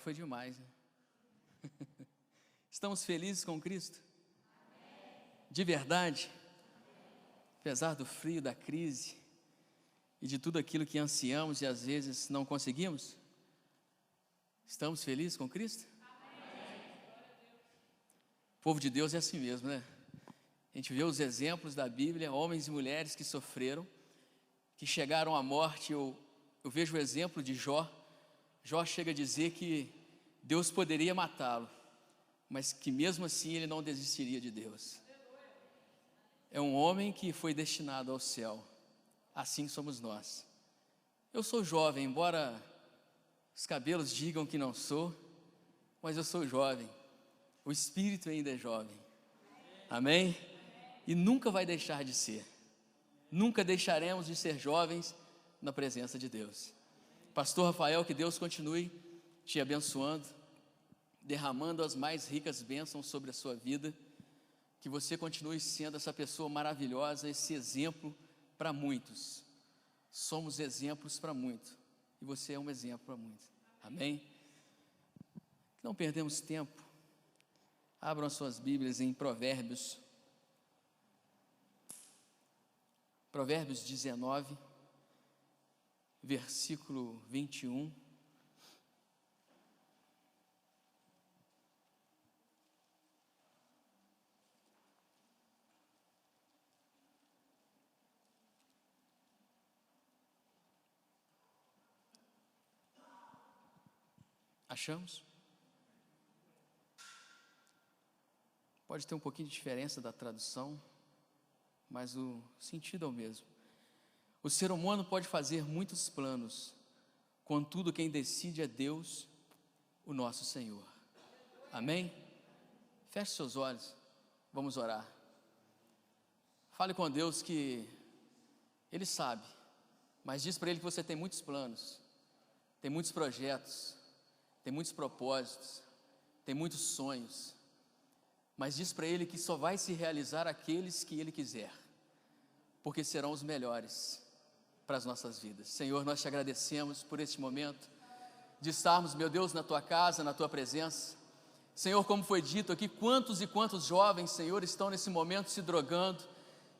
foi demais, né? Estamos felizes com Cristo? De verdade? Apesar do frio, da crise e de tudo aquilo que ansiamos e às vezes não conseguimos? Estamos felizes com Cristo? O povo de Deus é assim mesmo, né? A gente vê os exemplos da Bíblia, homens e mulheres que sofreram, que chegaram à morte. Eu vejo o exemplo de Jó. Jó chega a dizer que Deus poderia matá-lo, mas que mesmo assim ele não desistiria de Deus. É um homem que foi destinado ao céu. Assim somos nós. Eu sou jovem, embora os cabelos digam que não sou, mas eu sou jovem. O espírito ainda é jovem. Amém? E nunca vai deixar de ser. Nunca deixaremos de ser jovens na presença de Deus. Pastor Rafael, que Deus continue te abençoando, derramando as mais ricas bênçãos sobre a sua vida, que você continue sendo essa pessoa maravilhosa, esse exemplo para muitos. Somos exemplos para muitos, e você é um exemplo para muitos. Amém? Não perdemos tempo. Abram as suas Bíblias em Provérbios 19, versículo 21. Achamos? Pode ter um pouquinho de diferença da tradução, mas o sentido é o mesmo. O ser humano pode fazer muitos planos, contudo quem decide é Deus, o nosso Senhor. Amém? Feche seus olhos, vamos orar. Fale com Deus que Ele sabe, mas diz para Ele que você tem muitos planos, tem muitos projetos, tem muitos propósitos, tem muitos sonhos, mas diz para Ele que só vai se realizar aqueles que Ele quiser, porque serão os melhores para as nossas vidas. Senhor, nós te agradecemos por este momento, de estarmos, meu Deus, na Tua casa, na Tua presença. Senhor, como foi dito aqui, quantos e quantos jovens, Senhor, estão nesse momento se drogando,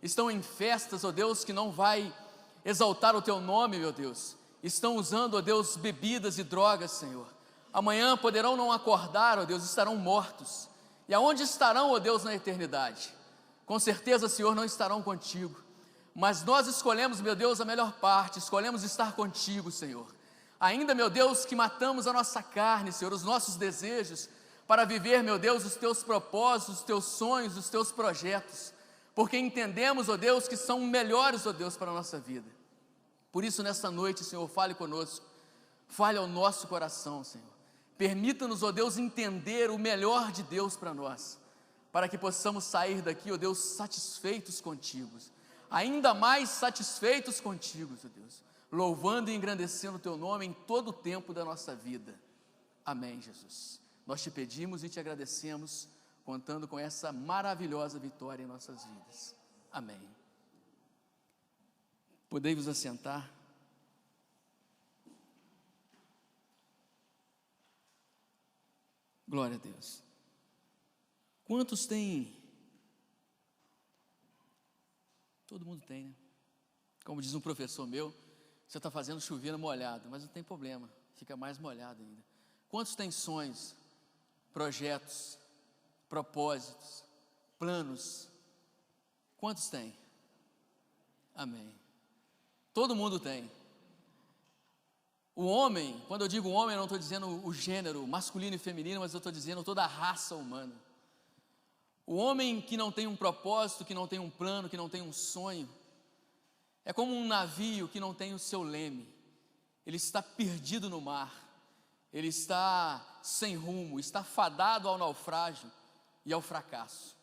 estão em festas, ó Deus, que não vai exaltar o Teu nome, meu Deus, estão usando, ó Deus, bebidas e drogas, Senhor. Amanhã poderão não acordar, ó Deus, estarão mortos. E aonde estarão, ó Deus, na eternidade? Com certeza, Senhor, não estarão contigo. Mas nós escolhemos, meu Deus, a melhor parte, escolhemos estar contigo, Senhor. Ainda, meu Deus, que matamos a nossa carne, Senhor, os nossos desejos, para viver, meu Deus, os Teus propósitos, os Teus sonhos, os Teus projetos. Porque entendemos, ó Deus, que são melhores, ó Deus, para a nossa vida. Por isso, nessa noite, Senhor, fale conosco, fale ao nosso coração, Senhor. Permita-nos, ó Deus, entender o melhor de Deus para nós, para que possamos sair daqui, ó Deus, satisfeitos contigo, ainda mais satisfeitos contigo, ó Deus, louvando e engrandecendo o Teu nome em todo o tempo da nossa vida. Amém, Jesus. Nós te pedimos e te agradecemos, contando com essa maravilhosa vitória em nossas vidas. Amém. Podei vos assentar. Glória a Deus. Quantos têm? Todo mundo tem, né? Como diz um professor meu, você está fazendo chover no molhado, mas não tem problema, fica mais molhado ainda. Quantos têm sonhos, projetos, propósitos, planos? Quantos têm? Amém. Todo mundo tem. O homem, quando eu digo homem, eu não estou dizendo o gênero masculino e feminino, mas eu estou dizendo toda a raça humana. O homem que não tem um propósito, que não tem um plano, que não tem um sonho, é como um navio que não tem o seu leme. Ele está perdido no mar, ele está sem rumo, está fadado ao naufrágio e ao fracasso.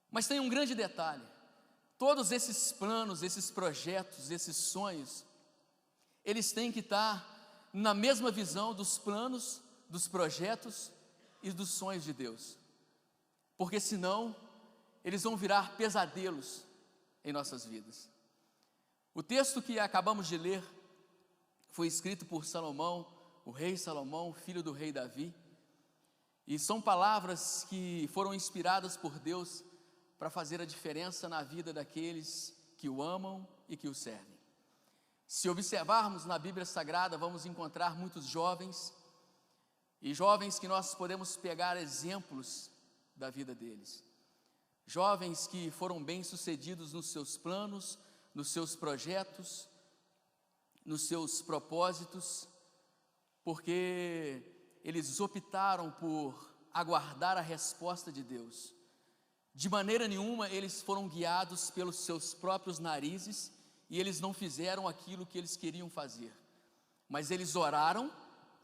Mas tem um grande detalhe: todos esses planos, esses projetos, esses sonhos, eles têm que estar na mesma visão dos planos, dos projetos e dos sonhos de Deus, porque senão eles vão virar pesadelos em nossas vidas. O texto que acabamos de ler foi escrito por Salomão, o rei Salomão, filho do rei Davi. E são palavras que foram inspiradas por Deus para fazer a diferença na vida daqueles que o amam e que o servem. Se observarmos na Bíblia Sagrada, vamos encontrar muitos jovens, e jovens que nós podemos pegar exemplos da vida deles. Jovens que foram bem-sucedidos nos seus planos, nos seus projetos, nos seus propósitos, porque eles optaram por aguardar a resposta de Deus. De maneira nenhuma eles foram guiados pelos seus próprios narizes e eles não fizeram aquilo que eles queriam fazer, mas eles oraram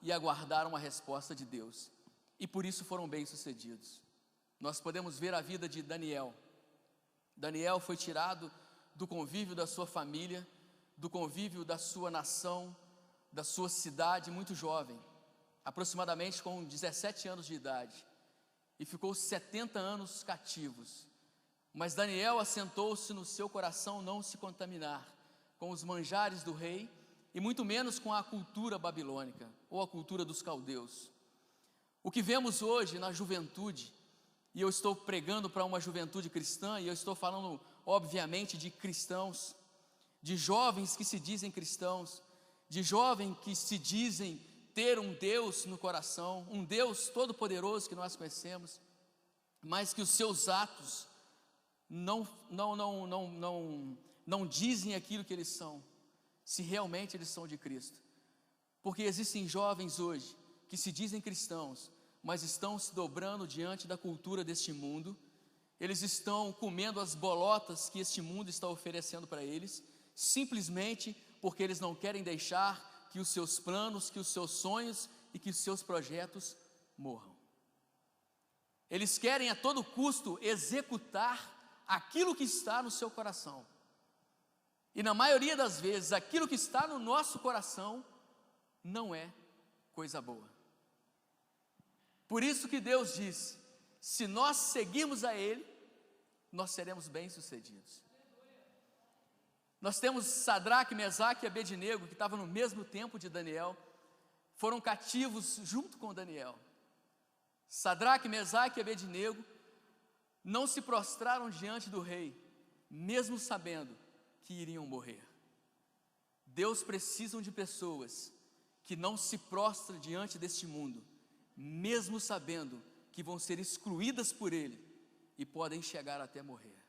e aguardaram a resposta de Deus, e por isso foram bem-sucedidos. Nós podemos ver a vida de Daniel. Daniel foi tirado do convívio da sua família, do convívio da sua nação, da sua cidade, muito jovem, aproximadamente com 17 anos de idade, e ficou 70 anos cativos. Mas Daniel assentou-se no seu coração não se contaminar com os manjares do rei, e muito menos com a cultura babilônica, ou a cultura dos caldeus. O que vemos hoje na juventude, e eu estou pregando para uma juventude cristã, e eu estou falando obviamente de cristãos, de jovens que se dizem cristãos, de jovens que se dizem ter um Deus no coração, um Deus todo-poderoso que nós conhecemos, mas que os seus atos não dizem aquilo que eles são, se realmente eles são de Cristo. Porque existem jovens hoje que se dizem cristãos, mas estão se dobrando diante da cultura deste mundo. Eles estão comendo as bolotas que este mundo está oferecendo para eles, simplesmente porque eles não querem deixar que os seus planos, que os seus sonhos e que os seus projetos morram. Eles querem a todo custo executar aquilo que está no seu coração. E na maioria das vezes, aquilo que está no nosso coração não é coisa boa. Por isso que Deus diz: se nós seguirmos a Ele, nós seremos bem-sucedidos. Nós temos Sadraque, Mesaque e Abednego, que estavam no mesmo tempo de Daniel, foram cativos junto com Daniel. Sadraque, Mesaque e Abednego não se prostraram diante do rei, mesmo sabendo que iriam morrer. Deus precisa de pessoas que não se prostram diante deste mundo, mesmo sabendo que vão ser excluídas por Ele e podem chegar até morrer.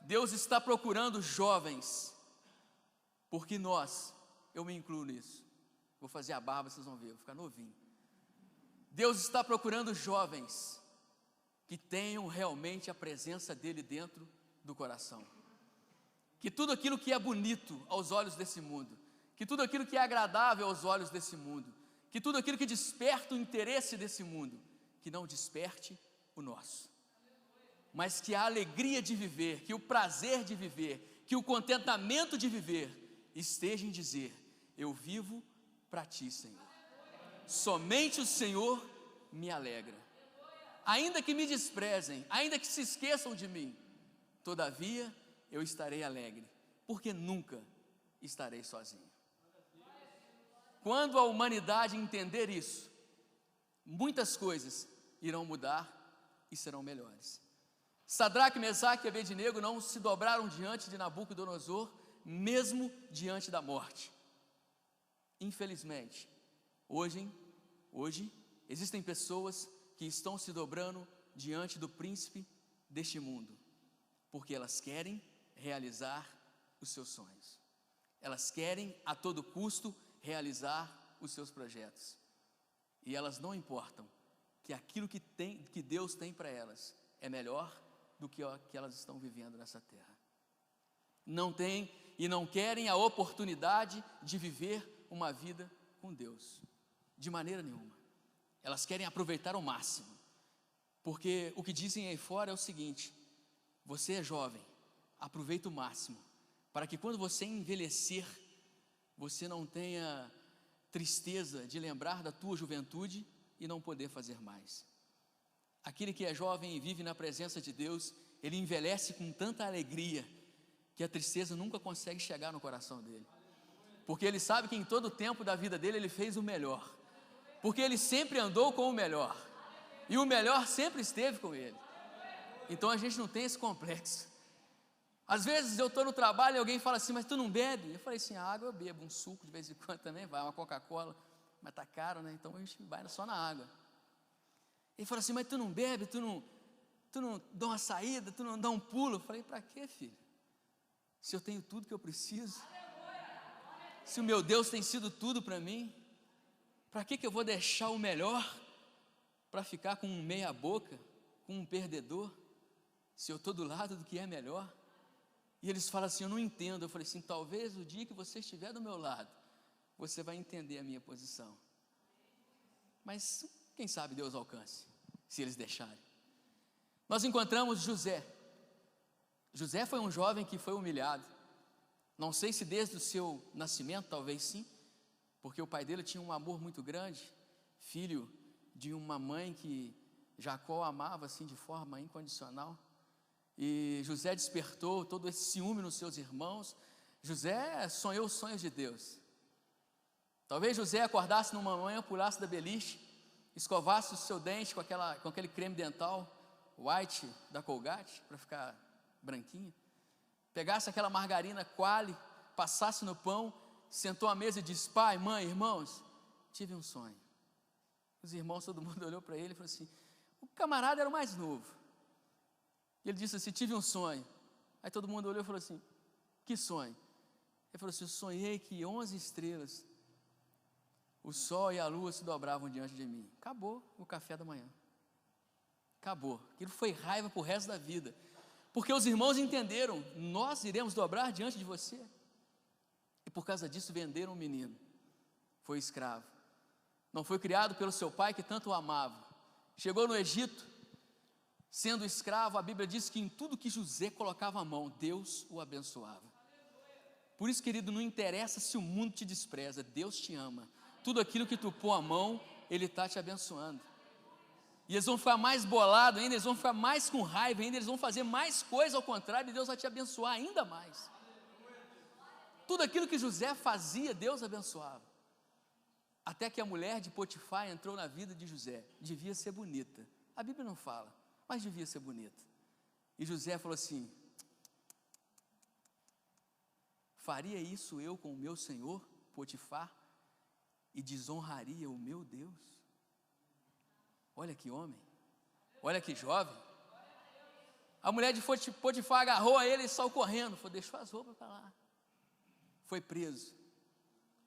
Deus está procurando jovens, porque eu me incluo nisso, vou fazer a barba, vocês vão ver, vou ficar novinho. Deus está procurando jovens que tenham realmente a presença dEle dentro do coração, que tudo aquilo que é bonito aos olhos desse mundo, que tudo aquilo que é agradável aos olhos desse mundo, que tudo aquilo que desperta o interesse desse mundo, que não desperte o nosso, mas que a alegria de viver, que o prazer de viver, que o contentamento de viver esteja em dizer: eu vivo para Ti, Senhor. Somente o Senhor me alegra. Ainda que me desprezem, ainda que se esqueçam de mim, todavia eu estarei alegre, porque nunca estarei sozinho. Quando a humanidade entender isso, muitas coisas irão mudar e serão melhores. Sadraque, Mesaque e Abednego não se dobraram diante de Nabucodonosor, mesmo diante da morte. Infelizmente, hoje existem pessoas que estão se dobrando diante do príncipe deste mundo, porque elas querem realizar os seus sonhos. Elas querem a todo custo realizar os seus projetos. E elas não importam que aquilo que Deus tem para elas é melhor do que o que elas estão vivendo nessa terra. Não têm e não querem a oportunidade de viver uma vida com Deus, de maneira nenhuma. Elas querem aproveitar ao máximo, porque o que dizem aí fora é o seguinte: você é jovem, aproveita o máximo, para que quando você envelhecer, você não tenha tristeza de lembrar da tua juventude e não poder fazer mais. Aquele que é jovem e vive na presença de Deus, ele envelhece com tanta alegria, que a tristeza nunca consegue chegar no coração dele. porque ele sabe que em todo o tempo da vida dele ele fez o melhor, porque ele sempre andou com o melhor, e o melhor sempre esteve com ele. Então a gente não tem esse complexo. Às vezes eu estou no trabalho e alguém fala assim, mas tu não bebe? Eu falei assim, a água eu bebo, um suco de vez em quando também vai, uma Coca-Cola, mas está caro, né? Então a gente vai só na água. Ele fala assim, mas tu não bebe, tu não dá uma saída, tu não dá um pulo? Eu falei, para quê, filho? Se eu tenho tudo que eu preciso, se o meu Deus tem sido tudo para mim, para que eu vou deixar o melhor para ficar com um meia boca, com um perdedor, se eu estou do lado do que é melhor? E eles falam assim, eu não entendo. Eu falei assim, talvez o dia que você estiver do meu lado, você vai entender a minha posição. Mas quem sabe Deus alcance, se eles deixarem. Nós encontramos José. José foi um jovem que foi humilhado. Não sei se desde o seu nascimento, talvez sim, porque o pai dele tinha um amor muito grande, filho de uma mãe que Jacó amava assim de forma incondicional. E José despertou todo esse ciúme nos seus irmãos. José sonhou os sonhos de Deus. Talvez José acordasse numa manhã, pulasse da beliche, escovasse o seu dente com aquele creme dental white da Colgate, para ficar branquinho, pegasse aquela margarina Qualy, passasse no pão, sentou à mesa e disse, pai, mãe, irmãos, tive um sonho. Os irmãos, todo mundo olhou para ele e falou assim, o camarada era o mais novo. E ele disse assim, tive um sonho. Aí todo mundo olhou e falou assim, que sonho? Ele falou assim, eu sonhei que 11 estrelas, o sol e a lua se dobravam diante de mim. Acabou o café da manhã. Acabou. Aquilo foi raiva para o resto da vida. Porque os irmãos entenderam, nós iremos dobrar diante de você. E por causa disso venderam um menino. Foi escravo. Não foi criado pelo seu pai que tanto o amava. Chegou no Egito, sendo escravo, a Bíblia diz que em tudo que José colocava a mão, Deus o abençoava. Por isso, querido, não interessa se o mundo te despreza, Deus te ama. Tudo aquilo que tu pôr a mão, Ele está te abençoando. E eles vão ficar mais bolados ainda, eles vão ficar mais com raiva ainda, eles vão fazer mais coisa ao contrário, e Deus vai te abençoar ainda mais. Tudo aquilo que José fazia, Deus abençoava. Até que a mulher de Potifar entrou na vida de José. Devia ser bonita. A Bíblia não fala, mas devia ser bonita. E José falou assim, faria isso eu com o meu senhor, Potifar, e desonraria o meu Deus? Olha que homem, olha que jovem. A mulher de Potifar agarrou a ele e saiu correndo, deixou as roupas para lá. Foi preso.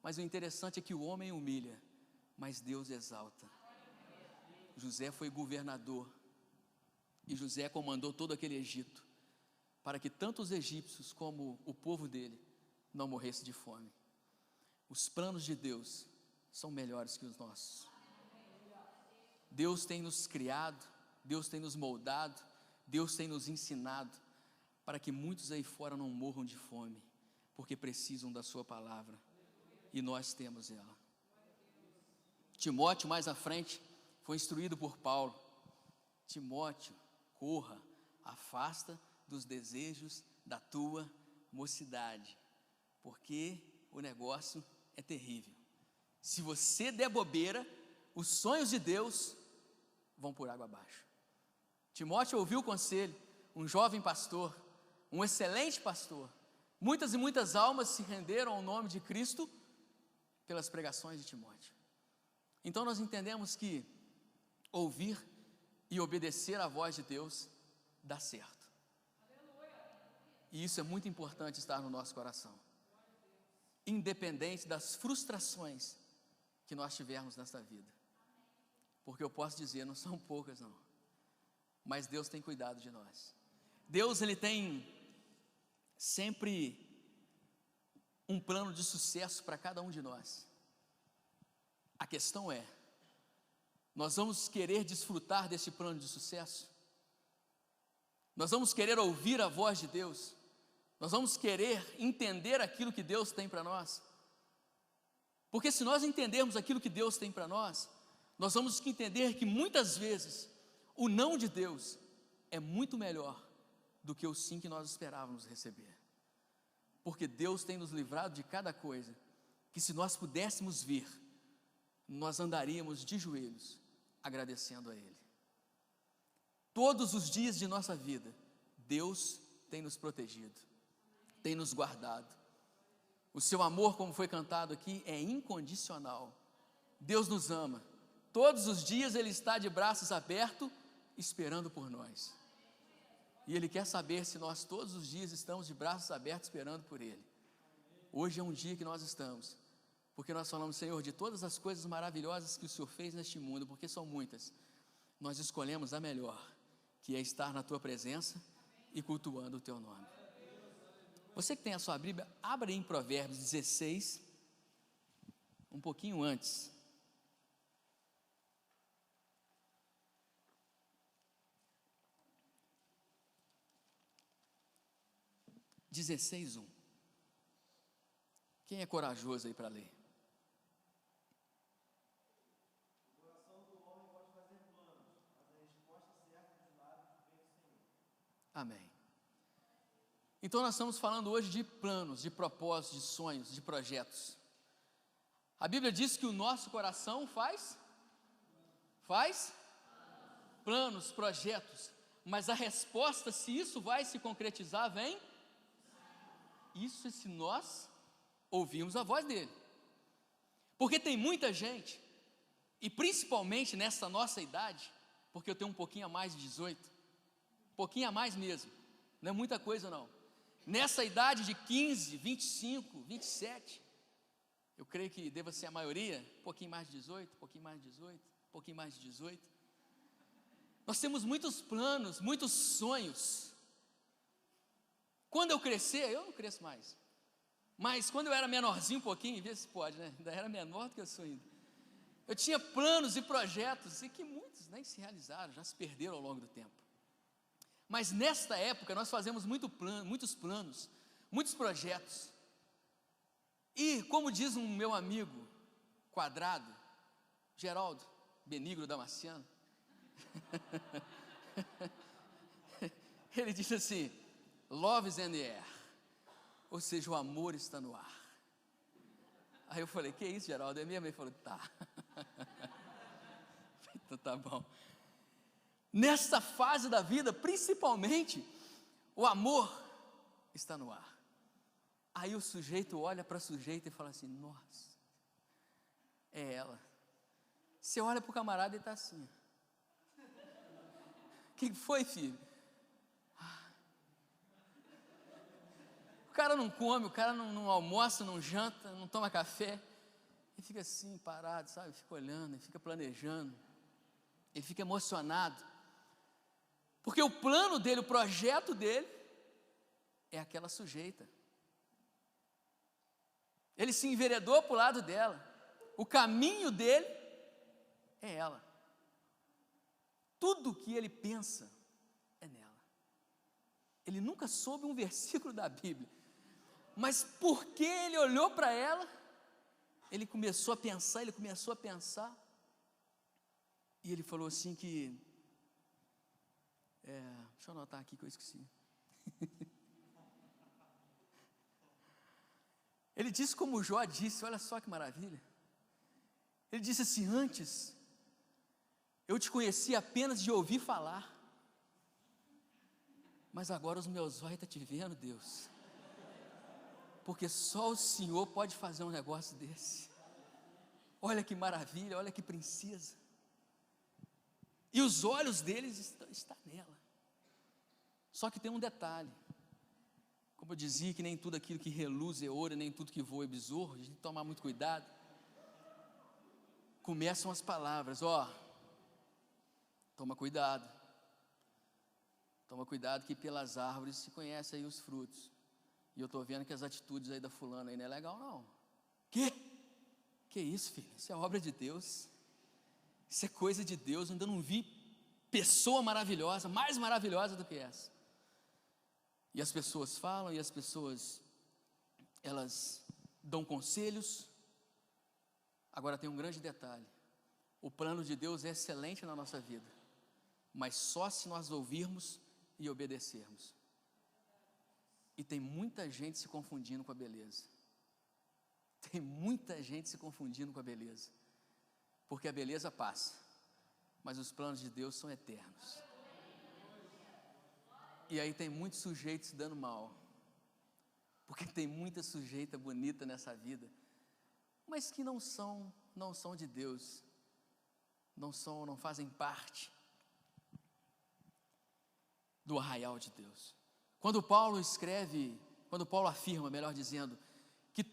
Mas o interessante é que o homem humilha, mas Deus exalta. José foi governador, e José comandou todo aquele Egito, para que tanto os egípcios como o povo dele não morresse de fome. Os planos de Deus são melhores que os nossos. Deus tem nos criado, Deus tem nos moldado, Deus tem nos ensinado, para que muitos aí fora não morram de fome, porque precisam da sua palavra, e nós temos ela. Timóteo, mais à frente, foi instruído por Paulo. Timóteo, corra, afasta dos desejos da tua mocidade, porque o negócio é terrível. Se você der bobeira, os sonhos de Deus vão por água abaixo. Timóteo ouviu o conselho, um jovem pastor, um excelente pastor. Muitas e muitas almas se renderam ao nome de Cristo pelas pregações de Timóteo. Então nós entendemos que ouvir e obedecer à voz de Deus dá certo. E isso é muito importante estar no nosso coração, independente das frustrações que nós tivermos nesta vida. Porque eu posso dizer, não são poucas não, mas Deus tem cuidado de nós. Deus, Ele tem sempre um plano de sucesso para cada um de nós. A questão é, nós vamos querer desfrutar desse plano de sucesso? Nós vamos querer ouvir a voz de Deus? Nós vamos querer entender aquilo que Deus tem para nós? Porque se nós entendermos aquilo que Deus tem para nós, nós vamos entender que muitas vezes o não de Deus é muito melhor do que o sim que nós esperávamos receber. Porque Deus tem nos livrado de cada coisa que se nós pudéssemos ver, nós andaríamos de joelhos, agradecendo a Ele. Todos os dias de nossa vida, Deus tem nos protegido, tem nos guardado. O seu amor, como foi cantado aqui, é incondicional. Deus nos ama. Todos os dias Ele está de braços abertos, esperando por nós. E Ele quer saber se nós todos os dias estamos de braços abertos, esperando por Ele. Hoje é um dia que nós estamos, porque nós falamos: Senhor, de todas as coisas maravilhosas que o Senhor fez neste mundo, porque são muitas, nós escolhemos a melhor, que é estar na Tua presença e cultuando o Teu nome. Você que tem a sua Bíblia, abra em Provérbios 16, um pouquinho antes. Quem é corajoso aí para ler? O coração do homem pode fazer planos, mas a resposta certa dos lábios vem do Senhor. Amém. Então nós estamos falando hoje de planos, de propósitos, de sonhos, de projetos. A Bíblia diz que o nosso coração faz planos, projetos, mas a resposta, se isso vai se concretizar, vem. Isso é se nós ouvirmos a voz dele. Porque tem muita gente, e principalmente nessa nossa idade, porque eu tenho um pouquinho a mais de 18, um pouquinho a mais mesmo, não é muita coisa não. Nessa idade de 15, 25, 27, eu creio que deva ser a maioria, um pouquinho mais de 18, um pouquinho mais de 18, um pouquinho mais de 18. Nós temos muitos planos, muitos sonhos. Quando eu crescer, eu não cresço mais, mas quando eu era menorzinho um pouquinho, vê se pode, né? Ainda era menor do que eu sou ainda. Eu tinha planos e projetos, e que muitos nem se realizaram, já se perderam ao longo do tempo. Mas nesta época nós fazemos muitos planos, muitos projetos. E como diz um meu amigo quadrado, Geraldo Benigno Damasceno, ele disse assim: love is in the air, ou seja, o amor está no ar. Aí eu falei: que isso, Geraldo, é mesmo? Ele falou: tá. Então tá bom. Nessa fase da vida, principalmente, o amor está no ar. Aí o sujeito olha para a sujeita e fala assim: nossa, é ela. Você olha para o camarada e está assim: o que foi, filho? O cara não come, o cara não almoça, não janta, não toma café, e fica assim, parado, sabe? Fica olhando, ele fica planejando, ele fica emocionado, porque o plano dele, o projeto dele, é aquela sujeita. Ele se enveredou para o lado dela, o caminho dele é ela. Tudo que ele pensa é nela. Ele nunca soube um versículo da Bíblia, mas porque ele olhou para ela, ele começou a pensar, e ele falou assim que, deixa eu anotar aqui que eu esqueci. Ele disse como Jó disse, olha só que maravilha. Ele disse assim: antes eu te conheci apenas de ouvir falar, mas agora os meus olhos estão te vendo, Deus, porque só o Senhor pode fazer um negócio desse. Olha que maravilha, olha que princesa. E os olhos deles estão nela. Só que tem um detalhe. Como eu dizia, que nem tudo aquilo que reluz é ouro, nem tudo que voa é besouro. A gente tem que tomar muito cuidado. Começam as palavras: toma cuidado. Toma cuidado que pelas árvores se conhece aí os frutos. E eu estou vendo que as atitudes aí da fulana aí não é legal não. Que isso, filho? Isso é obra de Deus. Isso é coisa de Deus. Eu ainda não vi pessoa maravilhosa, mais maravilhosa do que essa. E as pessoas falam, e as pessoas, elas dão conselhos. Agora tem um grande detalhe: o plano de Deus é excelente na nossa vida, mas só se nós ouvirmos e obedecermos. E tem muita gente se confundindo com a beleza. Tem muita gente se confundindo com a beleza, porque a beleza passa, mas os planos de Deus são eternos. E aí tem muitos sujeitos se dando mal, porque tem muita sujeita bonita nessa vida, mas que não são de Deus, não fazem parte do arraial de Deus. Quando Paulo afirma, melhor dizendo, que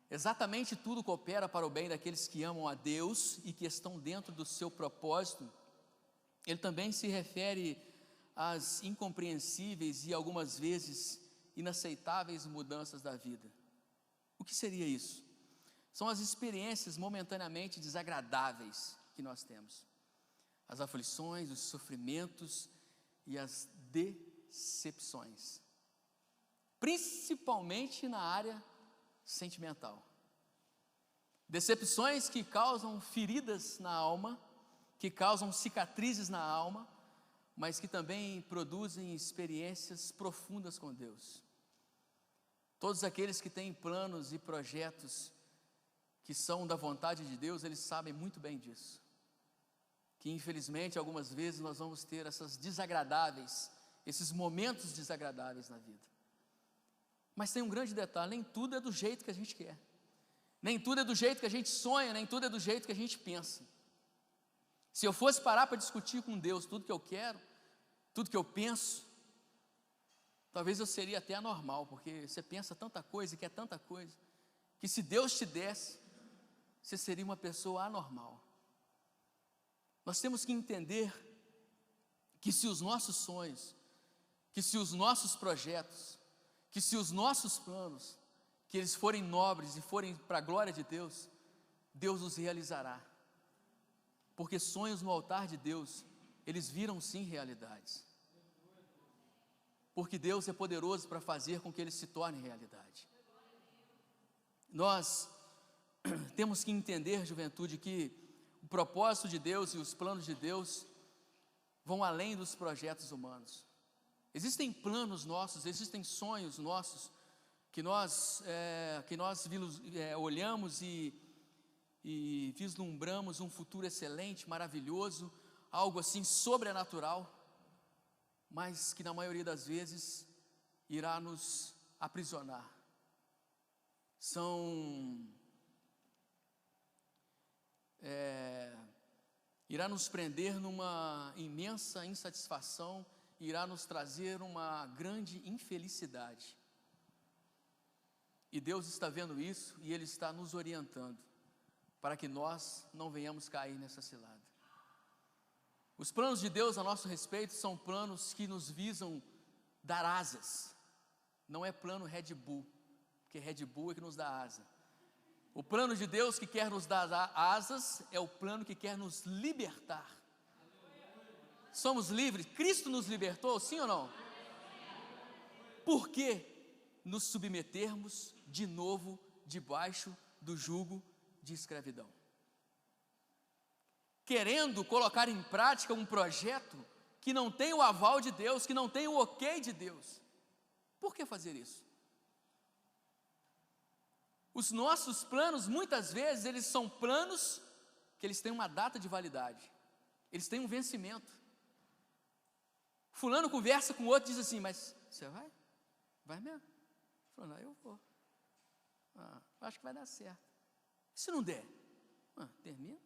exatamente tudo coopera para o bem daqueles que amam a Deus e que estão dentro do seu propósito, ele também se refere às incompreensíveis e algumas vezes inaceitáveis mudanças da vida. O que seria isso? São as experiências momentaneamente desagradáveis que nós temos, as aflições, os sofrimentos e as decepções, principalmente na área sentimental. Decepções que causam feridas na alma, que causam cicatrizes na alma, mas que também produzem experiências profundas com Deus. Todos aqueles que têm planos e projetos que são da vontade de Deus, eles sabem muito bem disso, que infelizmente algumas vezes nós vamos ter esses momentos desagradáveis na vida. Mas tem um grande detalhe: nem tudo é do jeito que a gente quer, nem tudo é do jeito que a gente sonha, nem tudo é do jeito que a gente pensa. Se eu fosse parar para discutir com Deus tudo que eu quero, tudo que eu penso, talvez eu seria até anormal, porque você pensa tanta coisa e quer tanta coisa, que se Deus te desse, você seria uma pessoa anormal. Nós temos que entender que se os nossos sonhos, que se os nossos projetos, que se os nossos planos, que eles forem nobres e forem para a glória de Deus, Deus os realizará. Porque sonhos no altar de Deus, eles viram sim realidades. Porque Deus é poderoso para fazer com que eles se tornem realidade. Nós temos que entender, juventude, que o propósito de Deus e os planos de Deus vão além dos projetos humanos. Existem planos nossos, existem sonhos nossos, que nós olhamos e vislumbramos um futuro excelente, maravilhoso, algo assim sobrenatural, mas que na maioria das vezes irá nos aprisionar. Irá nos prender numa imensa insatisfação, irá nos trazer uma grande infelicidade. E Deus está vendo isso e Ele está nos orientando para que nós não venhamos cair nessa cilada. Os planos de Deus a nosso respeito são planos que nos visam dar asas. Não é plano Red Bull, porque Red Bull é que nos dá asa. O plano de Deus que quer nos dar asas é o plano que quer nos libertar. Somos livres, Cristo nos libertou, sim ou não? Por que nos submetermos de novo debaixo do jugo de escravidão? Querendo colocar em prática um projeto que não tem o aval de Deus, que não tem o ok de Deus. Por que fazer isso? Os nossos planos, muitas vezes, eles são planos que eles têm uma data de validade, eles têm um vencimento. Fulano conversa com o outro e diz assim: mas você vai? Vai mesmo? Falou: não, eu vou. Acho que vai dar certo. E se não der? Termina,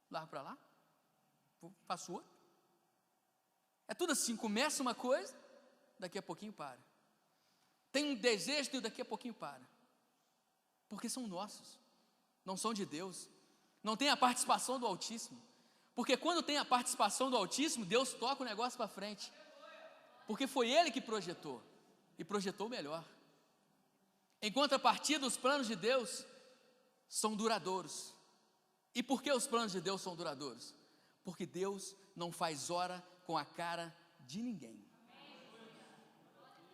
largo para lá, faço outro. É tudo assim, começa uma coisa, daqui a pouquinho para. Tem um desejo e daqui a pouquinho para. Porque são nossos, não são de Deus, não tem a participação do Altíssimo, porque quando tem a participação do Altíssimo, Deus toca o negócio para frente, porque foi Ele que projetou, e projetou o melhor. Em contrapartida, os planos de Deus são duradouros. E por que os planos de Deus são duradouros? Porque Deus não faz hora com a cara de ninguém.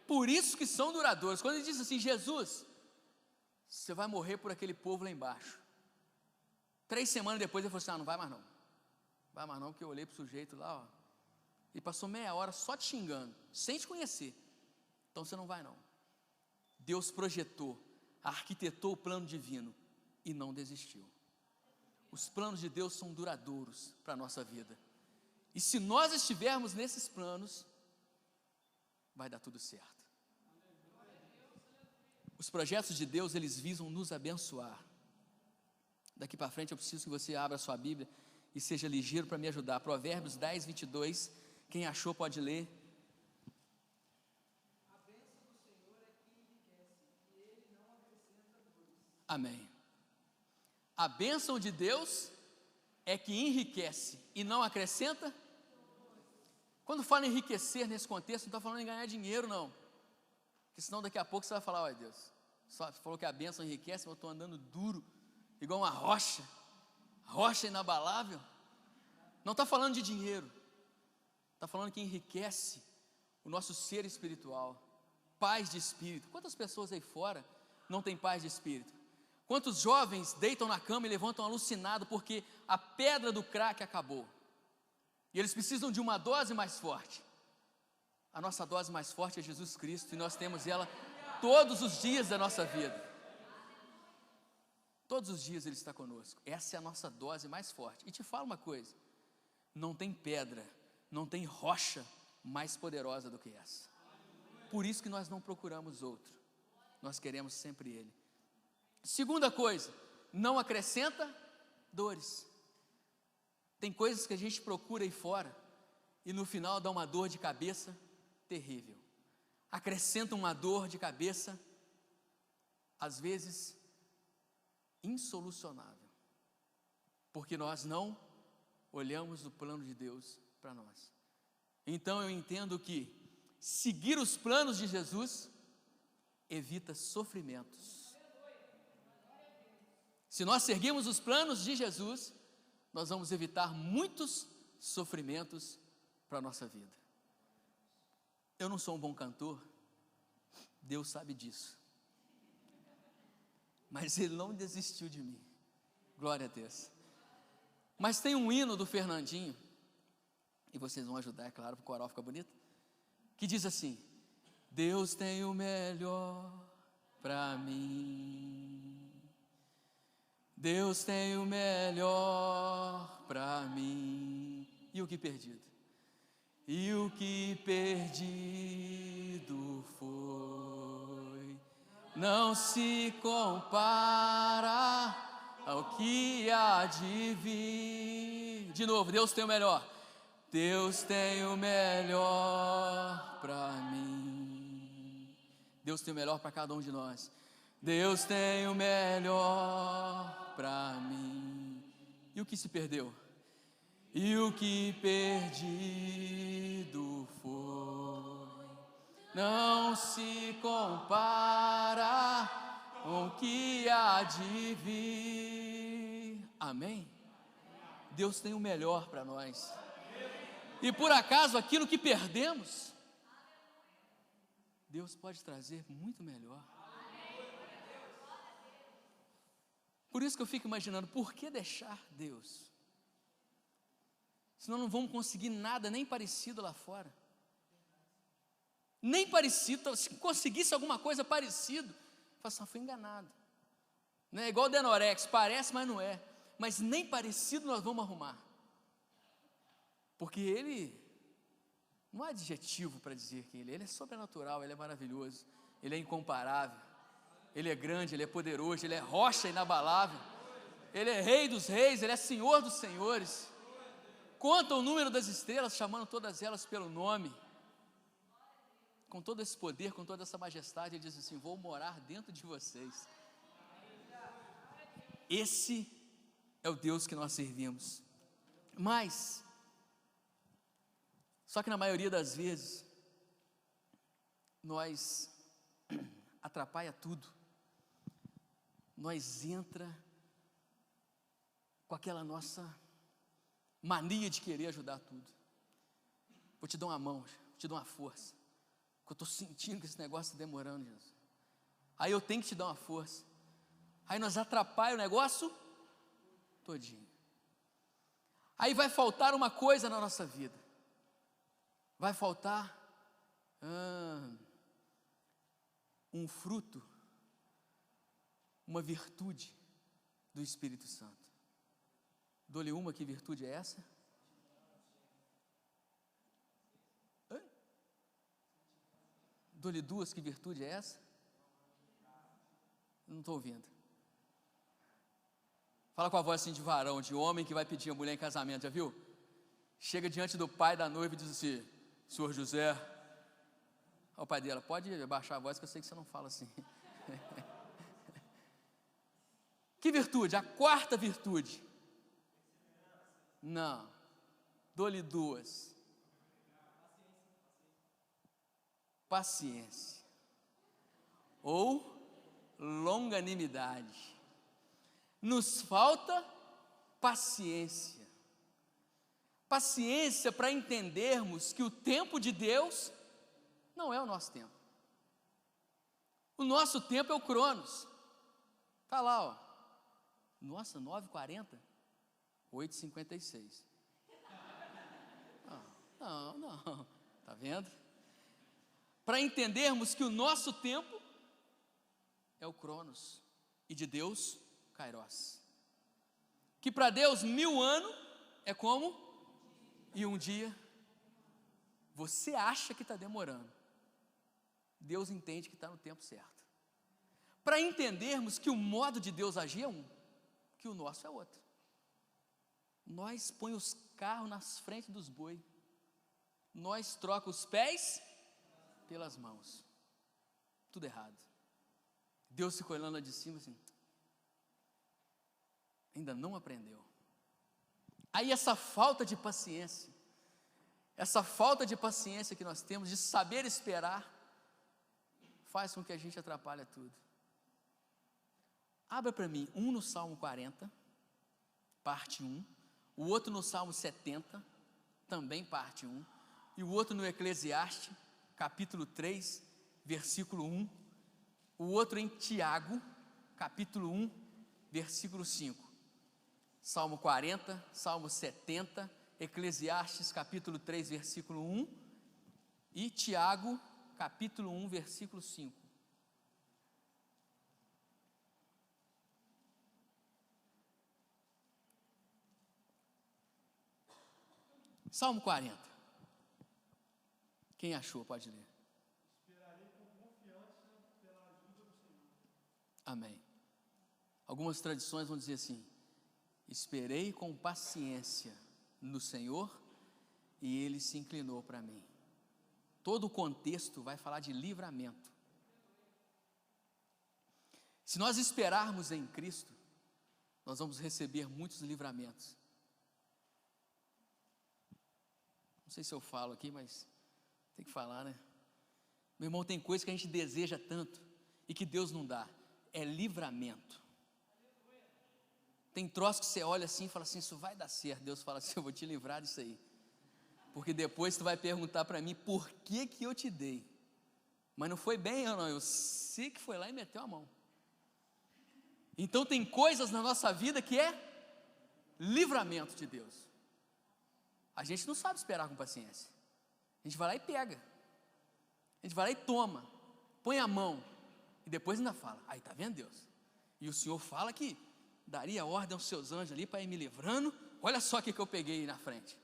Por isso que são duradouros. Quando Ele diz assim: Jesus, você vai morrer por aquele povo lá embaixo. 3 semanas depois Ele falou assim: não vai mais não. Vai mais não, porque eu olhei para o sujeito lá, e passou meia hora só te xingando, sem te conhecer. Então você não vai não. Deus projetou arquitetou o plano divino e não desistiu. Os planos de Deus são duradouros para a nossa vida. E se nós estivermos nesses planos, vai dar tudo certo. Os projetos de Deus, eles visam nos abençoar. Daqui para frente eu preciso que você abra a sua Bíblia e seja ligeiro para me ajudar. Provérbios 10, 22, quem achou pode ler. A bênção do Senhor é que enriquece, e Ele não acrescenta dores. Amém. A bênção de Deus é que enriquece e não acrescenta. Quando fala em enriquecer nesse contexto, não está falando em ganhar dinheiro, não. Porque senão daqui a pouco você vai falar, olha Deus, só falou que a bênção enriquece, mas eu estou andando duro, igual uma rocha inabalável. Não está falando de dinheiro, está falando que enriquece o nosso ser espiritual, paz de espírito. Quantas pessoas aí fora não têm paz de espírito? Quantos jovens deitam na cama e levantam alucinado porque a pedra do crack acabou? E eles precisam de uma dose mais forte. A nossa dose mais forte é Jesus Cristo, e nós temos ela todos os dias da nossa vida. Todos os dias Ele está conosco. Essa é a nossa dose mais forte. E te falo uma coisa, não tem pedra, não tem rocha mais poderosa do que essa. Por isso que nós não procuramos outro, nós queremos sempre Ele. Segunda coisa, não acrescenta dores. Tem coisas que a gente procura aí fora e no final dá uma dor de cabeça terrível. Acrescenta uma dor de cabeça, às vezes insolucionável, porque nós não olhamos o plano de Deus para nós. Então eu entendo que seguir os planos de Jesus evita sofrimentos. Se nós seguirmos os planos de Jesus, nós vamos evitar muitos sofrimentos para a nossa vida. Eu não sou um bom cantor, Deus sabe disso, mas Ele não desistiu de mim, glória a Deus. Mas tem um hino do Fernandinho, e vocês vão ajudar, é claro, para o coral ficar bonito, que diz assim: Deus tem o melhor para mim, Deus tem o melhor para mim. E o que perdido? E o que perdido foi, não se compara ao que há de vir. De novo, Deus tem o melhor. Deus tem o melhor para mim. Deus tem o melhor para cada um de nós. Deus tem o melhor para mim. E o que se perdeu? E o que perdido foi, não se compara com o que há de vir. Amém? Deus tem o melhor para nós. E por acaso aquilo que perdemos, Deus pode trazer muito melhor. Por isso que eu fico imaginando, por que deixar Deus? Senão não vamos conseguir nada nem parecido lá fora. Nem parecido, se conseguisse alguma coisa parecida, fala assim, fui enganado. Não é igual o Denorex, parece, mas não é. Mas nem parecido nós vamos arrumar. Porque Ele, não há adjetivo para dizer que Ele é sobrenatural, Ele é maravilhoso, Ele é incomparável, Ele é grande, Ele é poderoso, Ele é rocha inabalável, Ele é Rei dos reis, Ele é Senhor dos senhores. Conta o número das estrelas, chamando todas elas pelo nome. Com todo esse poder, com toda essa majestade, Ele diz assim, vou morar dentro de vocês. Esse é o Deus que nós servimos. Mas, só que na maioria das vezes, nós atrapalha tudo. Nós entra com aquela nossa mania de querer ajudar tudo. Vou te dar uma mão, vou te dar uma força, porque eu estou sentindo que esse negócio está demorando, Jesus. Aí eu tenho que te dar uma força. Aí nós atrapalhamos o negócio todinho. Aí vai faltar uma coisa na nossa vida. Vai faltar um fruto uma virtude do Espírito Santo. Dou-lhe uma, que virtude é essa? Dou-lhe duas, que virtude é essa? Não estou ouvindo. Fala com a voz assim de varão, de homem que vai pedir a mulher em casamento, já viu? Chega diante do pai da noiva e diz assim: senhor José. Olha o pai dela: pode baixar a voz, que eu sei que você não fala assim. Que virtude? A quarta virtude. Não, dou-lhe duas. Paciência ou longanimidade. Nos falta paciência. Paciência para entendermos que o tempo de Deus não é o nosso tempo. O nosso tempo é o Cronos. Está lá, ó. Nossa, 9h40? 8h56. Não. Está vendo? Para entendermos que o nosso tempo é o Cronos e de Deus, Kairos. Que para Deus 1000 anos é como? E um dia. Você acha que está demorando. Deus entende que está no tempo certo. Para entendermos que o modo de Deus agir é um, que o nosso é outro. Nós põe os carros nas frentes dos boi. Nós troca os pés pelas mãos. Tudo errado. Deus ficou olhando lá de cima assim. Ainda não aprendeu. Aí essa falta de paciência, que nós temos de saber esperar, faz com que a gente atrapalhe tudo. Abra para mim um no Salmo 40, parte 1, o outro no Salmo 70, também parte 1, e o outro no Eclesiastes, capítulo 3, versículo 1, o outro em Tiago, capítulo 1, versículo 5. Salmo 40, Salmo 70, Eclesiastes, capítulo 3, versículo 1, e Tiago, capítulo 1, versículo 5. Salmo 40. Quem achou, pode ler. Esperarei com confiança pela ajuda do Senhor. Amém. Algumas tradições vão dizer assim: esperei com paciência no Senhor e Ele se inclinou para mim. Todo o contexto vai falar de livramento. Se nós esperarmos em Cristo, nós vamos receber muitos livramentos. Não sei se eu falo aqui, mas tem que falar, né? Meu irmão, tem coisa que a gente deseja tanto e que Deus não dá. É livramento. Tem troço que você olha assim e fala assim: isso vai dar certo. Deus fala assim: eu vou te livrar disso aí. Porque depois tu vai perguntar para mim por que eu te dei. Mas não foi bem eu não, eu sei que foi lá e meteu a mão. Então tem coisas na nossa vida que é livramento de Deus. A gente não sabe esperar com paciência. A gente vai lá e pega. A gente vai lá e toma. Põe a mão. E depois ainda fala: aí tá vendo, Deus? E o Senhor fala que daria ordem aos seus anjos ali para ir me livrando. Olha só o que eu peguei aí na frente.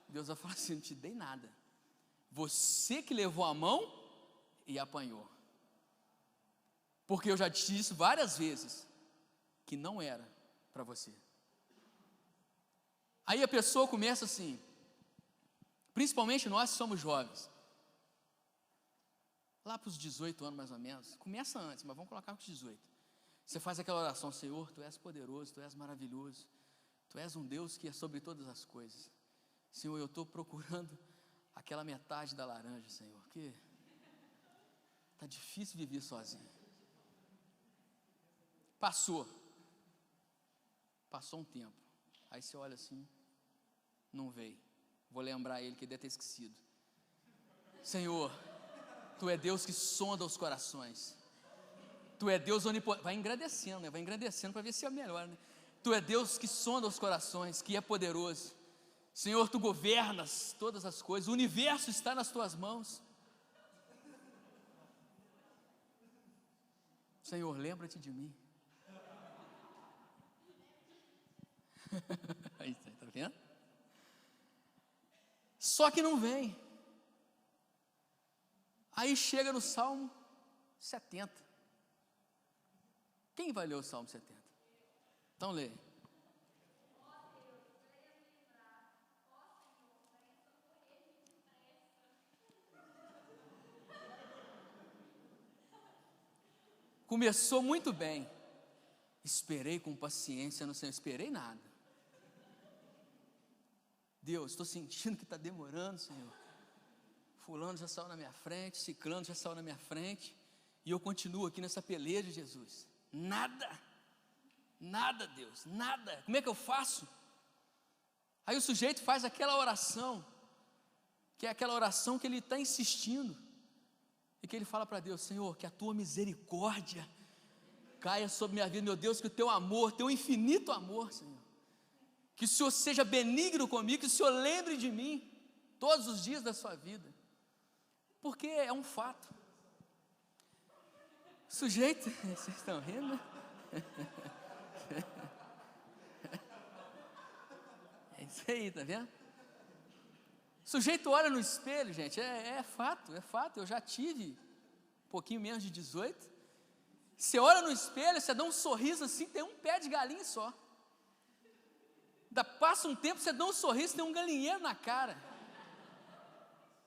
Deus vai falar assim: não te dei nada. Você que levou a mão e apanhou. Porque eu já te disse várias vezes que não era para você. Aí a pessoa começa assim, principalmente nós que somos jovens, lá para os 18 anos mais ou menos, começa antes, mas vamos colocar com os 18. Você faz aquela oração: Senhor, Tu és poderoso, Tu és maravilhoso, Tu és um Deus que é sobre todas as coisas. Senhor, eu estou procurando aquela metade da laranja, Senhor, que está difícil viver sozinho. Passou um tempo, aí você olha assim, não veio. Vou lembrar ele que ele deve ter esquecido. Senhor, Tu é Deus que sonda os corações. Tu é Deus onipotente. Vai engrandecendo, né? Vai engrandecendo para ver se é melhor, né? Tu é Deus que sonda os corações, que é poderoso. Senhor, Tu governas todas as coisas. O universo está nas Tuas mãos. Senhor, lembra-te de mim. Aí, tá vendo? Só que não vem. Aí chega no Salmo 70. Quem vai ler o Salmo 70? Então lê. Começou muito bem. Esperei com paciência no Senhor. Esperei nada. Deus, estou sentindo que está demorando, Senhor. Fulano já saiu na minha frente, ciclano já saiu na minha frente, e eu continuo aqui nessa peleja, Jesus. Nada, Deus, nada. Como é que eu faço? Aí o sujeito faz aquela oração, que é aquela oração que ele está insistindo, e que ele fala para Deus: Senhor, que a tua misericórdia caia sobre minha vida, meu Deus, que o teu amor, teu infinito amor, Senhor, que o Senhor seja benigno comigo, que o Senhor lembre de mim todos os dias da sua vida, porque é um fato. Sujeito, vocês estão rindo? É isso aí, tá vendo? Sujeito olha no espelho, gente, é fato, eu já tive um pouquinho menos de 18, você olha no espelho, você dá um sorriso assim, tem um pé de galinha só, passa um tempo, você dá um sorriso, tem um galinheiro na cara,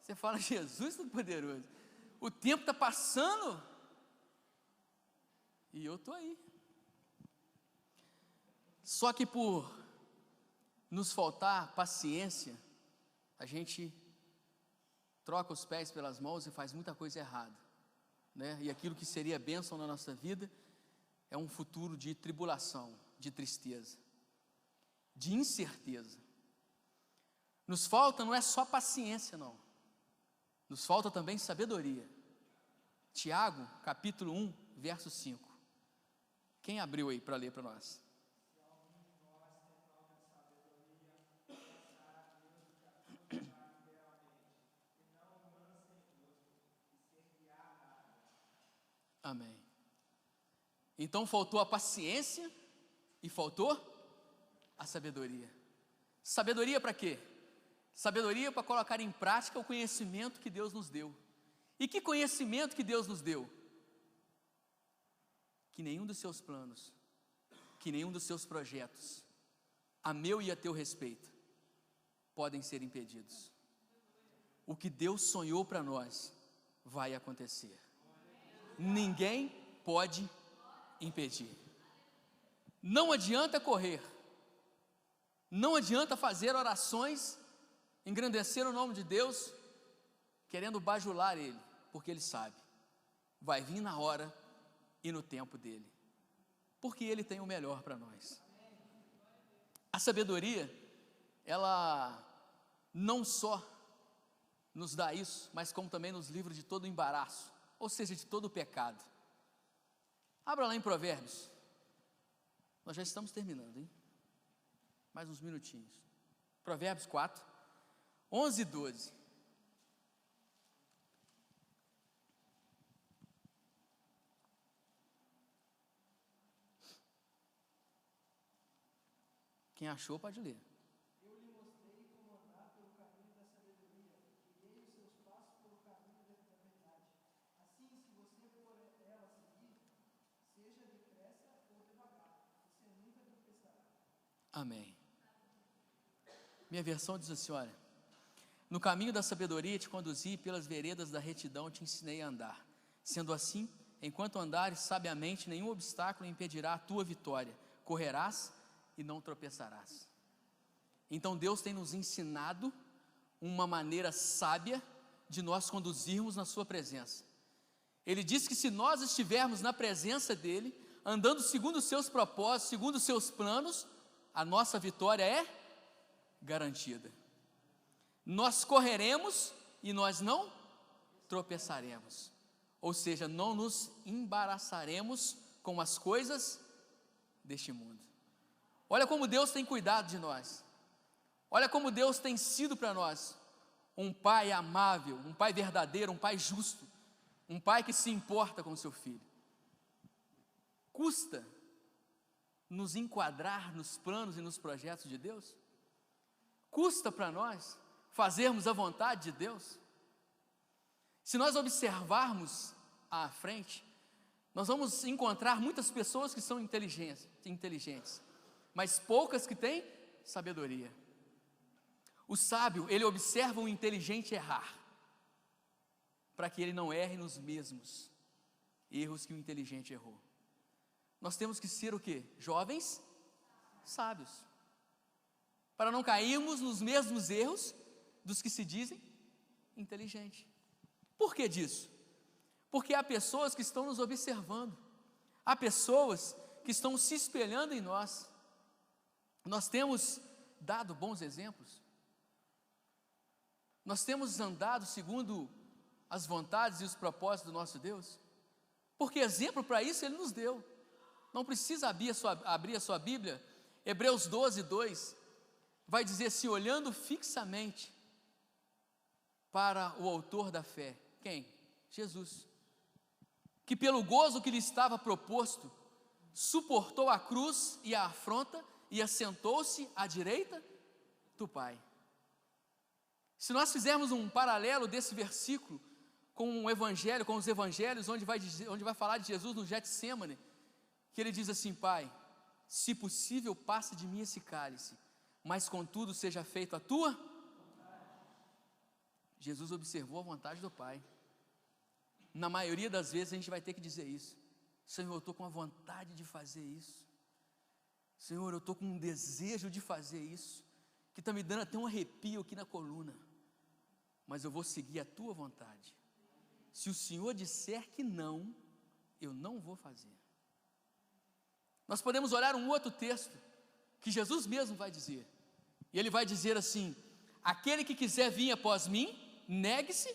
você fala: Jesus Todo-Poderoso, o tempo está passando, e eu estou aí. Só que por nos faltar paciência, a gente troca os pés pelas mãos e faz muita coisa errada, né? E aquilo que seria bênção na nossa vida é um futuro de tribulação, de tristeza, de incerteza. Nos falta não é só paciência, não. Nos falta também sabedoria. Tiago, capítulo 1, verso 5. Quem abriu aí para ler para nós? Amém. Então faltou a paciência e faltou a sabedoria. Sabedoria para quê? Sabedoria para colocar em prática o conhecimento que Deus nos deu. E que conhecimento que Deus nos deu? Que nenhum dos seus planos, que nenhum dos seus projetos, a meu e a teu respeito, podem ser impedidos. O que Deus sonhou para nós vai acontecer. Ninguém pode impedir. Não adianta correr, não adianta fazer orações, engrandecer o nome de Deus, querendo bajular Ele, porque Ele sabe, vai vir na hora e no tempo dEle, porque Ele tem o melhor para nós. A sabedoria, ela não só nos dá isso, mas como também nos livra de todo o embaraço, ou seja, de todo o pecado. Abra lá em Provérbios, nós já estamos terminando, hein? Mais uns minutinhos. Provérbios 4, 11 e 12. Quem achou pode ler. Eu lhe mostrei como andar pelo caminho da sabedoria, e guiei os seus passos pelo caminho da verdade. Assim, se você for ela seguir, seja depressa ou devagar, você nunca tropeçará. Amém. Minha versão diz assim, olha: no caminho da sabedoria te conduzi, pelas veredas da retidão te ensinei a andar. Sendo assim, enquanto andares sabiamente, nenhum obstáculo impedirá a tua vitória. Correrás e não tropeçarás. Então Deus tem nos ensinado uma maneira sábia de nós conduzirmos na sua presença. Ele diz que se nós estivermos na presença dEle, andando segundo os seus propósitos, segundo os seus planos, a nossa vitória é garantida. Nós correremos e nós não tropeçaremos, ou seja, não nos embaraçaremos com as coisas deste mundo. Olha como Deus tem cuidado de nós, olha como Deus tem sido para nós um pai amável, um pai verdadeiro, um pai justo, um pai que se importa com o seu filho. custa nos enquadrar nos planos e nos projetos de Deus? Custa para nós fazermos a vontade de Deus? Se nós observarmos à frente, nós vamos encontrar muitas pessoas que são inteligentes, mas poucas que têm sabedoria. O sábio, ele observa o inteligente errar, para que ele não erre nos mesmos erros que o inteligente errou. Nós temos que ser o quê? Jovens sábios, para não cairmos nos mesmos erros dos que se dizem inteligentes. Por que disso? Porque há pessoas que estão nos observando, há pessoas que estão se espelhando em nós. Nós temos dado bons exemplos, nós temos andado segundo as vontades e os propósitos do nosso Deus, porque exemplo para isso Ele nos deu. Não precisa abrir a sua Bíblia. Hebreus 12, 2 vai dizer assim: olhando fixamente para o autor da fé. Quem? Jesus, que pelo gozo que lhe estava proposto, suportou a cruz e a afronta, e assentou-se à direita do Pai. Se nós fizermos um paralelo desse versículo com o Evangelho, com os Evangelhos, onde vai falar de Jesus no Getsêmani, que ele diz assim: Pai, se possível passe de mim esse cálice, mas contudo seja feita a tua vontade. Jesus observou a vontade do Pai. Na maioria das vezes a gente vai ter que dizer isso: Senhor, eu estou com a vontade de fazer isso, Senhor, eu estou com um desejo de fazer isso, que está me dando até um arrepio aqui na coluna, mas eu vou seguir a tua vontade. Se o Senhor disser que não, eu não vou fazer. Nós podemos olhar um outro texto, que Jesus mesmo vai dizer, e Ele vai dizer assim: aquele que quiser vir após mim, negue-se,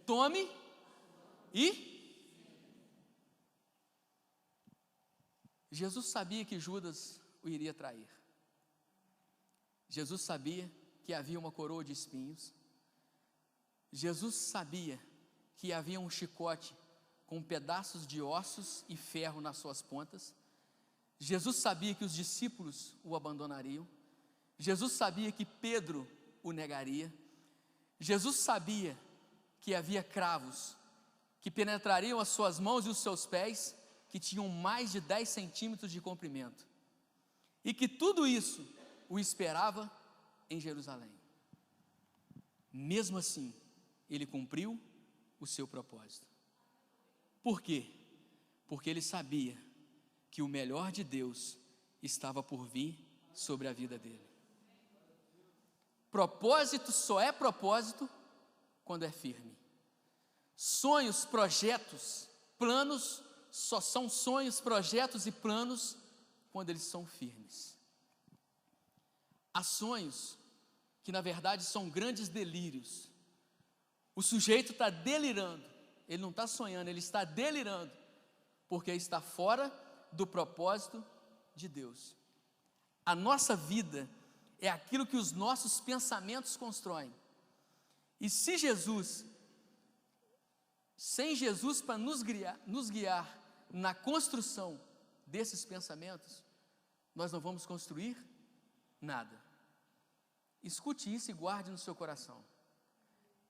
tome e... Jesus sabia que Judas o iria trair. Jesus sabia que havia uma coroa de espinhos. Jesus sabia que havia um chicote com pedaços de ossos e ferro nas suas pontas. Jesus sabia que os discípulos o abandonariam. Jesus sabia que Pedro o negaria. Jesus sabia que havia cravos que penetrariam as suas mãos e os seus pés, que tinham mais de 10 centímetros de comprimento, e que tudo isso o esperava em Jerusalém. Mesmo assim, ele cumpriu o seu propósito. Por quê? Porque ele sabia que o melhor de Deus estava por vir sobre a vida dele. Propósito só é propósito quando é firme. Sonhos, projetos, planos só são sonhos, projetos e planos quando eles são firmes. Há sonhos que na verdade são grandes delírios. O sujeito está delirando, ele não está sonhando, ele está delirando, porque está fora do propósito de Deus. A nossa vida é aquilo que os nossos pensamentos constroem. E se Jesus, sem Jesus para nos guiar na construção desses pensamentos, nós não vamos construir nada. Escute isso e guarde no seu coração.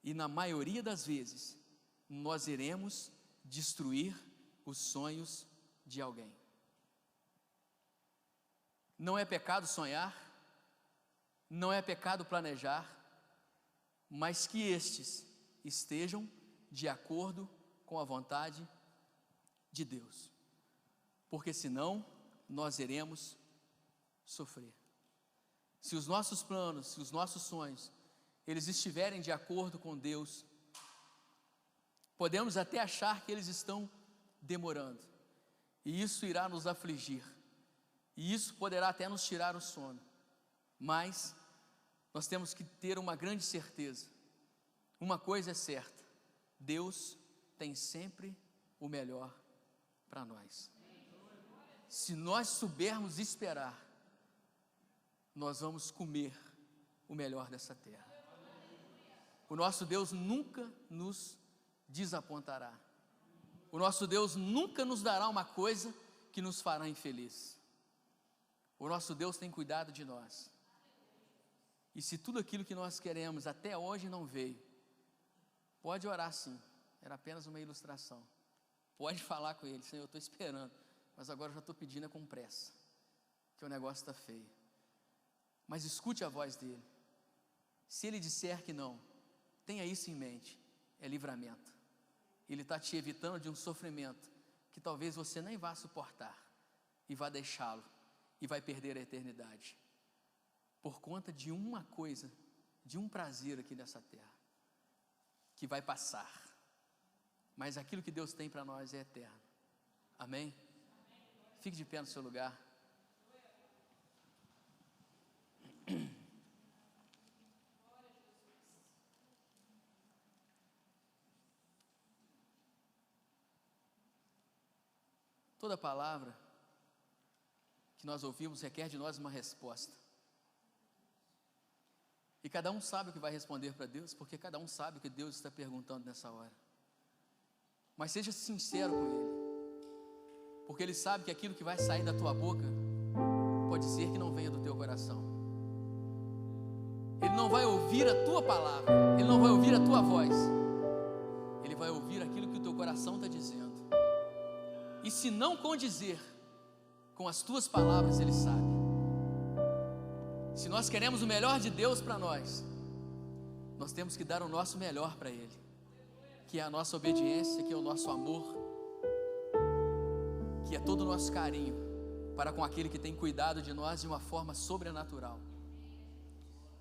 E na maioria das vezes, nós iremos destruir os sonhos de alguém. Não é pecado sonhar, não é pecado planejar, mas que estes estejam de acordo com a vontade de Deus, porque senão nós iremos sofrer. Se os nossos planos, se os nossos sonhos, eles estiverem de acordo com Deus, podemos até achar que eles estão demorando, e isso irá nos afligir, e isso poderá até nos tirar o sono, mas nós temos que ter uma grande certeza. Uma coisa é certa: Deus tem sempre o melhor para nós. Se nós soubermos esperar, nós vamos comer o melhor dessa terra. O nosso Deus nunca nos desapontará. O nosso Deus nunca nos dará uma coisa que nos fará infeliz. O nosso Deus tem cuidado de nós. E se tudo aquilo que nós queremos até hoje não veio, pode orar sim, era apenas uma ilustração. Pode falar com Ele: Senhor, eu estou esperando, mas agora eu já estou pedindo com pressa, que o negócio está feio. Mas escute a voz dEle. Se Ele disser que não, tenha isso em mente, é livramento. Ele está te evitando de um sofrimento que talvez você nem vá suportar, e vá deixá-lo, e vai perder a eternidade, por conta de uma coisa, de um prazer aqui nessa terra, que vai passar, mas aquilo que Deus tem para nós é eterno. Amém? Fique de pé no seu lugar. Toda palavra que nós ouvimos requer de nós uma resposta. E cada um sabe o que vai responder para Deus, porque cada um sabe o que Deus está perguntando nessa hora. Mas seja sincero com Ele, porque Ele sabe que aquilo que vai sair da tua boca pode ser que não venha do teu coração. Ele não vai ouvir a tua palavra, Ele não vai ouvir a tua voz, Ele vai ouvir aquilo que o teu coração está dizendo. E se não condizer com as tuas palavras, Ele sabe. Se nós queremos o melhor de Deus para nós, nós temos que dar o nosso melhor para Ele, que é a nossa obediência, que é o nosso amor, que é todo o nosso carinho para com aquele que tem cuidado de nós de uma forma sobrenatural.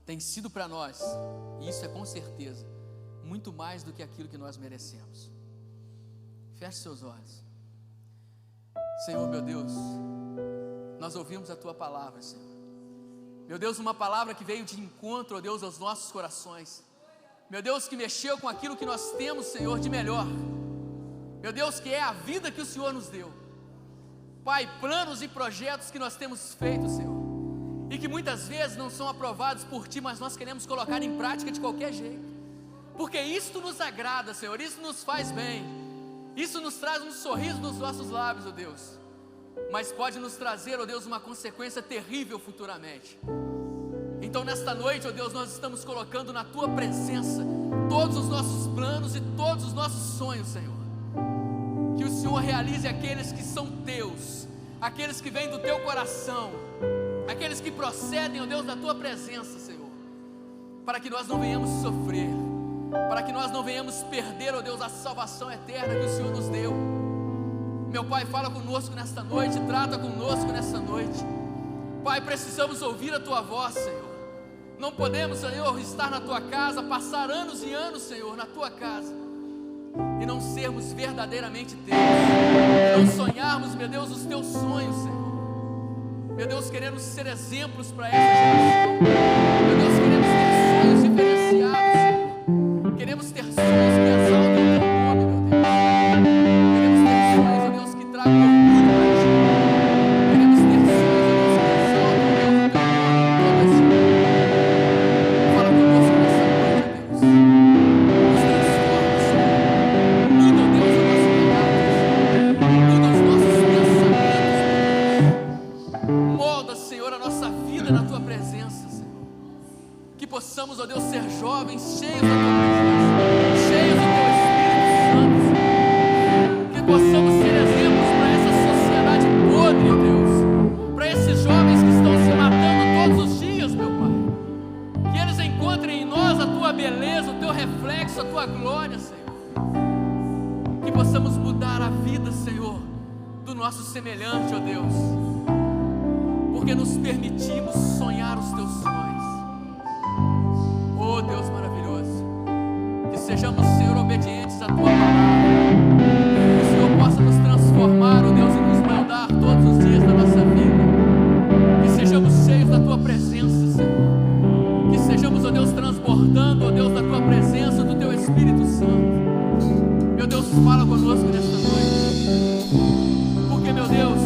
Tem sido para nós, e isso é com certeza, muito mais do que aquilo que nós merecemos. Feche seus olhos. Senhor, meu Deus, nós ouvimos a Tua palavra, Senhor. Meu Deus, uma palavra que veio de encontro, ó Deus, aos nossos corações. Meu Deus, que mexeu com aquilo que nós temos, Senhor, de melhor. Meu Deus, que é a vida que o Senhor nos deu. Pai, planos e projetos que nós temos feito, Senhor, e que muitas vezes não são aprovados por Ti, mas nós queremos colocar em prática de qualquer jeito, porque isto nos agrada, Senhor, isso nos faz bem, isso nos traz um sorriso nos nossos lábios, ó Deus, mas pode nos trazer, ó Deus, uma consequência terrível futuramente. Então nesta noite, ó Deus, nós estamos colocando na Tua presença todos os nossos planos e todos os nossos sonhos, Senhor. Que o Senhor realize aqueles que são Teus, aqueles que vêm do Teu coração, aqueles que procedem, ó Deus, da Tua presença, Senhor, para que nós não venhamos sofrer, para que nós não venhamos perder, ó Deus, a salvação eterna que o Senhor nos deu. Meu Pai, fala conosco nesta noite, trata conosco nesta noite. Pai, precisamos ouvir a Tua voz, Senhor. Não podemos, Senhor, estar na Tua casa, passar anos e anos, Senhor, na Tua casa, e não sermos verdadeiramente Teus, não sonharmos, meu Deus, os Teus sonhos, Senhor. Meu Deus, queremos ser exemplos para essa geração. Meu Deus, queremos ter sonhos diferenciados, Senhor. Queremos ter sonhos que exaltem o Teu nome, meu Deus. Queremos ter sonhos, ó Deus, que tragam orgulho para Ti. Queremos ter sonhos, ó Deus, que exaltem, ó Deus, o Teu nome em todo esse mundo. Fala conosco nessa noite, ó Deus. Nos transforma, Senhor. Muda, ó Deus, o nosso caráter. Muda os nossos pensamentos, meu Deus. Molda, Senhor, a nossa vida na Tua presença, Senhor. Que possamos, ó Deus, ser jovens, cheios da Tua presença, cheios do Teu Espírito Santo, Senhor. Que possamos ser exemplos para essa sociedade podre, ó Deus, para esses jovens que estão se matando todos os dias, meu Pai. Que eles encontrem em nós a Tua beleza, o Teu reflexo, a Tua glória, Senhor. Que possamos mudar a vida, Senhor, do nosso semelhante, ó Deus, porque nos permitimos sonhar os Teus sonhos. Oh Deus maravilhoso, que sejamos, Senhor, obedientes à Tua palavra, que o Senhor possa nos transformar, oh Deus, e nos moldar todos os dias da nossa vida, que sejamos cheios da Tua presença, Senhor, que sejamos, oh Deus, transbordando, oh Deus, da Tua presença, do Teu Espírito Santo. Meu Deus, fala conosco nesta noite, porque, meu Deus,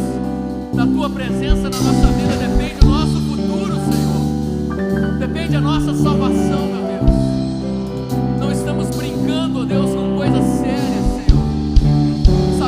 da Tua presença na nossa vida depende o nosso futuro, Senhor, depende a nossa salvação, meu Deus. Não estamos brincando, ó Deus, com coisas sérias, Senhor.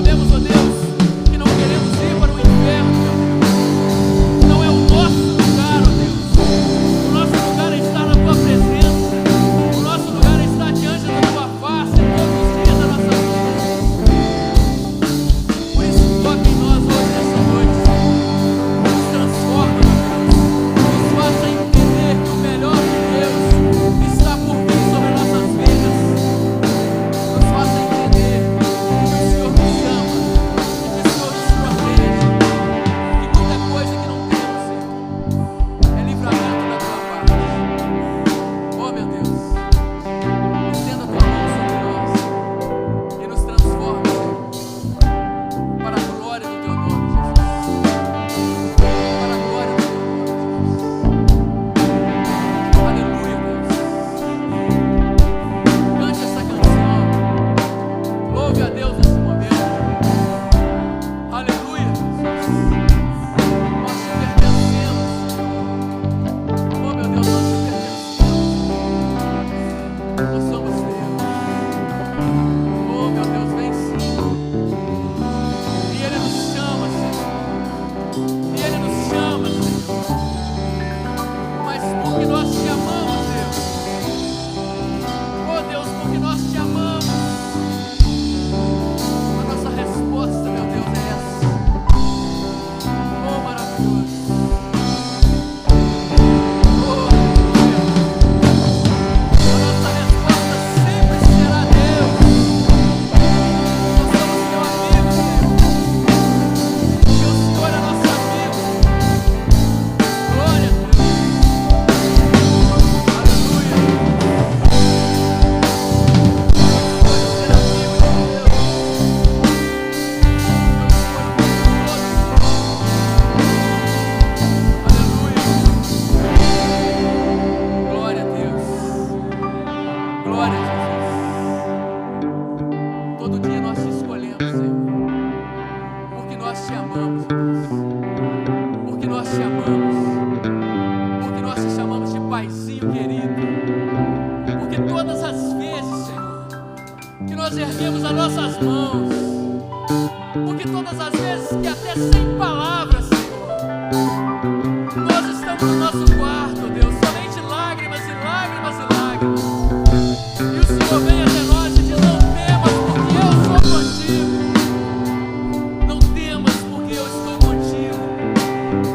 Paizinho querido, porque todas as vezes, Senhor, que nós erguemos as nossas mãos, porque todas as vezes que até sem palavras, Senhor, nós estamos no nosso quarto, Deus, somente lágrimas e lágrimas e lágrimas, e o Senhor vem até nós e diz: não temas, porque eu sou contigo. Não temas, porque eu estou contigo.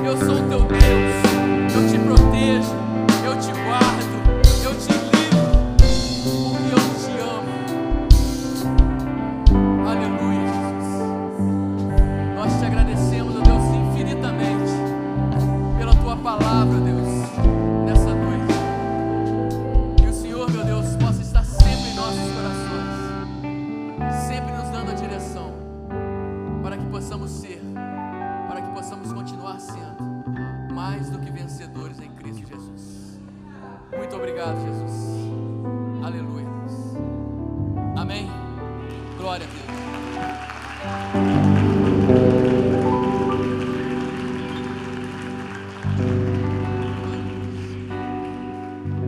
Eu sou o teu Deus. Eu te protejo, eu te guardo, eu te livro, porque eu te amo. Aleluia, Jesus. Nós te agradecemos, ó Deus, infinitamente pela tua palavra, Deus, nessa noite. E o Senhor, meu Deus, possa estar sempre em nossos corações, sempre nos dando a direção, para que possamos ser, para que possamos continuar sendo mais do que vencedores em Cristo Jesus. Muito obrigado, Jesus. Aleluia, Deus. Amém. Glória a Deus.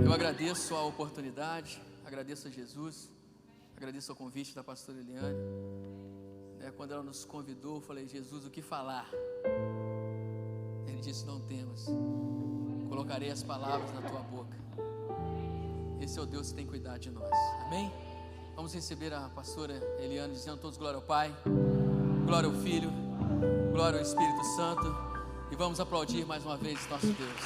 Eu agradeço a oportunidade, agradeço a Jesus, agradeço o convite da pastora Eliane. Quando ela nos convidou, eu falei: Jesus, o que falar? Ele disse: não temas, colocarei as palavras na tua boca. Esse é o Deus que tem cuidado de nós. Amém? Vamos receber a pastora Eliane dizendo todos glória ao Pai, glória ao Filho, glória ao Espírito Santo, e vamos aplaudir mais uma vez nosso Deus.